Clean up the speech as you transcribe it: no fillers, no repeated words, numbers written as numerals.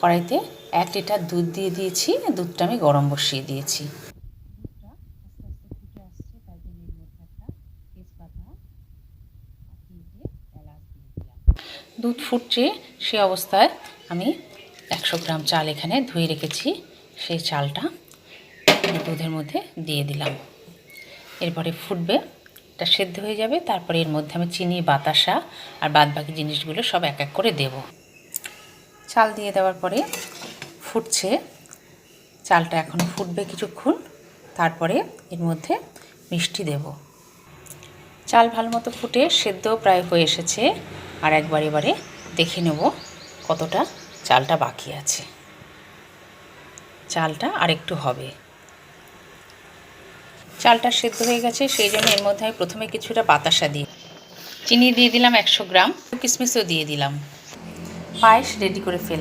কড়াইতে 1 লিটার দুধ দিয়ে দিয়েছি। দুধটা আমি গরম বসিয়ে দিয়েছি। দুধটা আস্তে আস্তে ফুটে আসছে, তাই জন্য এর মধ্যে একটা তেজপাতা আর 3টে এলাচ দিয়ে দিলাম। দুধ ফুটছে, সে অবস্থায় আমি 100 গ্রাম চাল এখানে ধুয়ে রেখেছি, সেই চালটা দুধের মধ্যে দিয়ে দিলাম। এরপরে ফুটবে, এটা সেদ্ধ হয়ে যাবে। তারপরে এর মধ্যে আমি চিনি, বাতাসা আর বাদবাকি জিনিসগুলো সব এক এক করে দেব। চাল দিয়ে দেওয়ার পরে ফুটছে, চালটা এখনও ফুটবে কিছুক্ষণ। তারপরে এর মধ্যে মিষ্টি দেব। চাল ভালো মতো ফুটে সেদ্ধ প্রায় হয়ে এসেছে। আর একবার এবারে দেখে নেব কতটা চালটা বাকি আছে। চালটা আরেকটু হবে। চালটা সেদ্ধ হয়ে গেছে, সেই জন্য এর মধ্যে আমি প্রথমে কিছুটা বাতাসা দিই, চিনি দিয়ে দিলাম 100 গ্রাম, কিশমিশও দিয়ে দিলাম। পায়েস রেডি করে ফেললাম।